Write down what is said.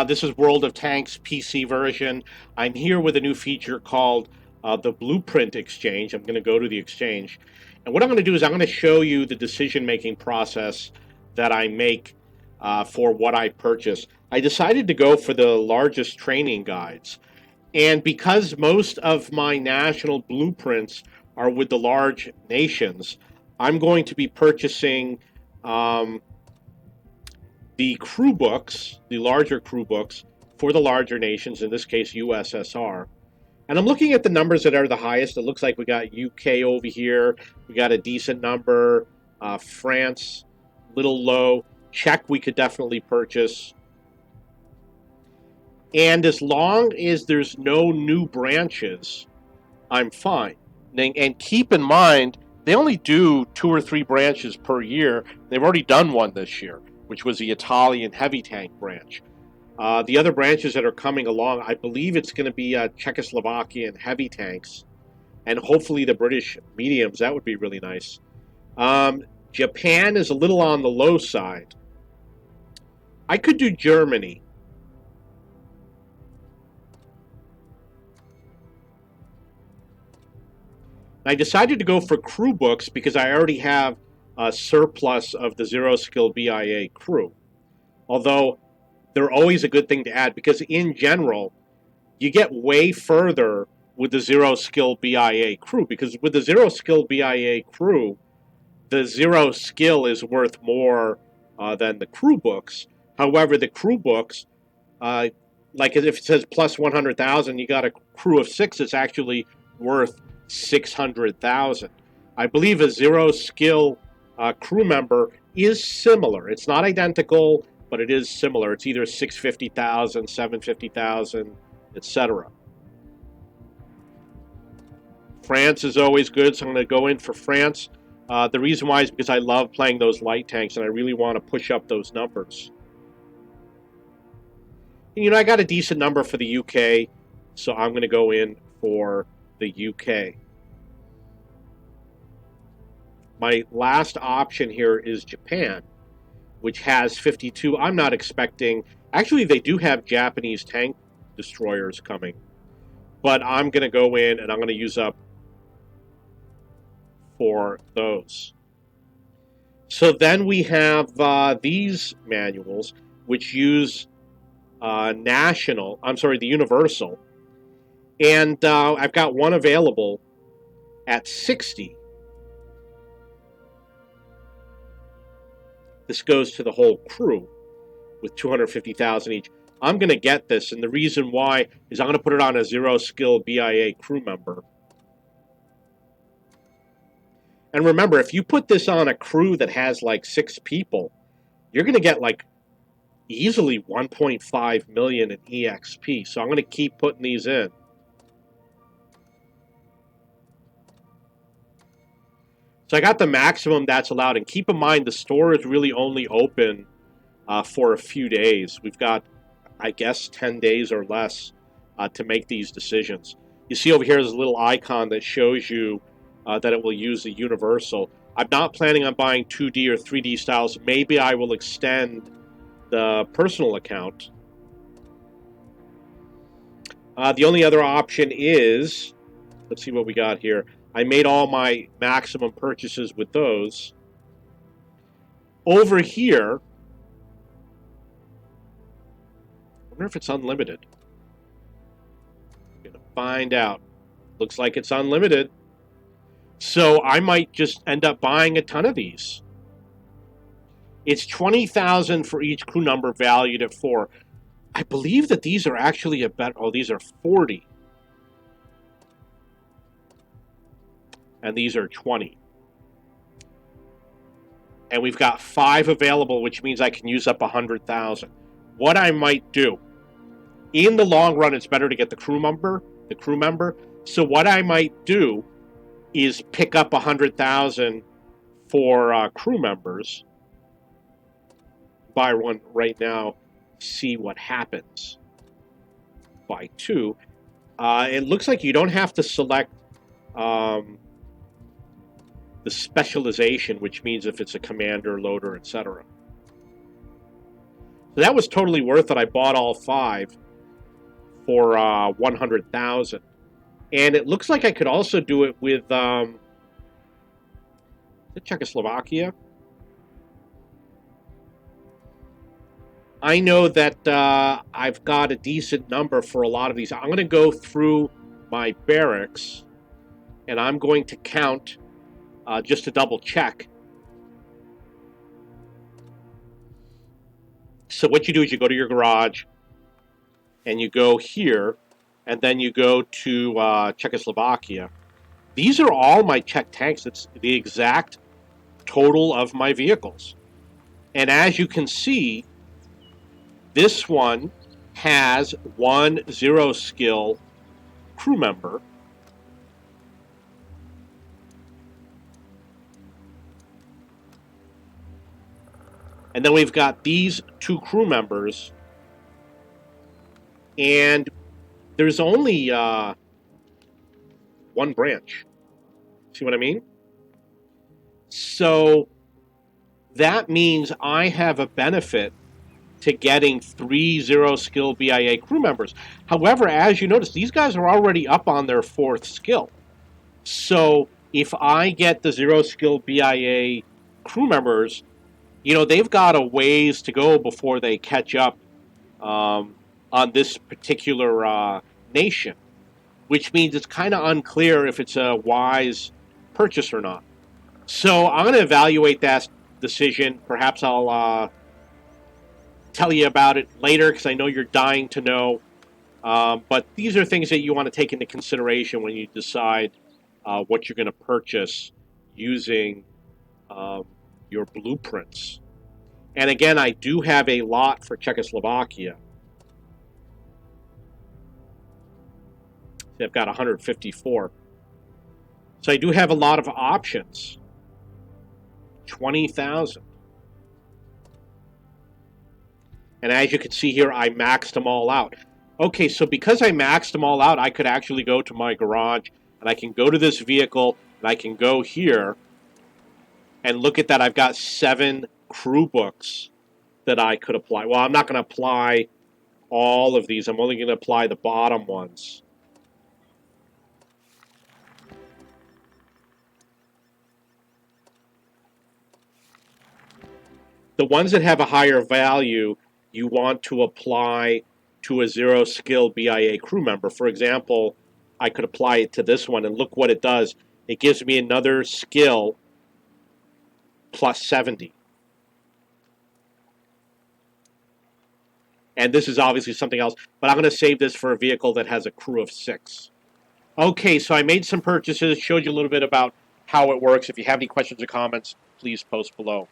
This is World of Tanks PC version. I'm here with a new feature called the Blueprint Exchange. I'm going to go to the exchange. And what I'm going to do is I'm going to show you the decision-making process that I make for what I purchase. I decided to go for the largest training guides. And because most of my national blueprints are with the large nations, I'm going to be purchasing um, the crew books, the larger crew books for the larger nations, in this case USSR. And I'm looking at the numbers that are the highest. It looks like we got UK over here. We got a decent number. France, little low. Czech, we could definitely purchase. And as long as there's no new branches, I'm fine. And keep in mind, they only do 2 or 3 branches per year. They've already done one this year, which was the Italian heavy tank branch. The other branches that are coming along, I believe it's going to be Czechoslovakian heavy tanks, and hopefully the British mediums. That would be really nice. Japan is a little on the low side. I could do Germany. I decided to go for crew books because I already have a surplus of the zero skill BIA crew. Although they're always a good thing to add because in general, you get way further with the zero skill BIA crew because with the zero skill BIA crew, the zero skill is worth more than the crew books. However, the crew books, uh, like if it says plus 100,000, you got a crew of 6, it's actually worth 600,000. I believe a zero skill crew member is similar. It's not identical, but it is similar. It's either 650,000, 750,000, etc. France is always good, so I'm going to go in for France. The reason why is because I love playing those light tanks, and I really want to push up those numbers. And, I got a decent number for the UK, so I'm going to go in for the UK. My last option here is Japan, which has 52. I'm not expecting. Actually, they do have Japanese tank destroyers coming, but I'm going to go in and I'm going to use up for those. So then we have these manuals, which use the universal, and I've got one available at 60. This goes to the whole crew with 250,000 each. I'm going to get this, and the reason why is I'm going to put it on a zero skill BIA crew member. And remember, if you put this on a crew that has like 6 people, you're going to get like easily 1.5 million in EXP. So I'm going to keep putting these in. So I got the maximum that's allowed. And keep in mind, the store is really only open for a few days. We've got, I guess, 10 days or less to make these decisions. You see over here is a little icon that shows you that it will use the universal. I'm not planning on buying 2D or 3D styles. Maybe I will extend the personal account. The only other option is, let's see what we got here. I made all my maximum purchases with those. Over here, I wonder if it's unlimited. I'm going to find out. Looks like it's unlimited. So I might just end up buying a ton of these. It's 20,000 for each crew number valued at 4. I believe that these are actually a better. Oh, these are 40. And these are 20. And we've got 5 available, which means I can use up 100,000. What I might do, in the long run, it's better to get the crew member. So what I might do is pick up 100,000 for crew members. Buy one right now, see what happens. Buy 2. It looks like you don't have to select the specialization, which means if it's a commander, loader, etc. So that was totally worth it. I bought all 5 for 100,000, and it looks like I could also do it with Czechoslovakia. I know that I've got a decent number for a lot of these. I'm going to go through my barracks, and I'm going to count just to double check. So what you do is you go to your garage, and you go here, and then you go to Czechoslovakia. These are all my Czech tanks. It's the exact total of my vehicles. And as you can see, this one has 1 0 skill crew member. And then we've got these 2 crew members. And there's only 1 branch. See what I mean? So that means I have a benefit to getting 3 0 skill BIA crew members. However, as you notice, these guys are already up on their 4th skill. So if I get the 0 skill BIA crew members, they've got a ways to go before they catch up on this particular nation, which means it's kind of unclear if it's a wise purchase or not. So I'm going to evaluate that decision. Perhaps I'll tell you about it later because I know you're dying to know. But these are things that you want to take into consideration when you decide what you're going to purchase using your blueprints. And again, I do have a lot for Czechoslovakia. See, I've got 154. So I do have a lot of options. 20,000. And as you can see here, I maxed them all out. Okay, so because I maxed them all out, I could actually go to my garage, and I can go to this vehicle, and I can go here, and look at that. I've got 7 crew books that I could apply. Well, I'm not going to apply all of these. I'm only going to apply the bottom ones. The ones that have a higher value, you want to apply to a 0 skill BIA crew member. For example, I could apply it to this one, and look what it does. It gives me another skill plus 70. And this is obviously something else, but I'm going to save this for a vehicle that has a crew of 6. Okay, so I made some purchases, showed you a little bit about how it works. If you have any questions or comments, please post below.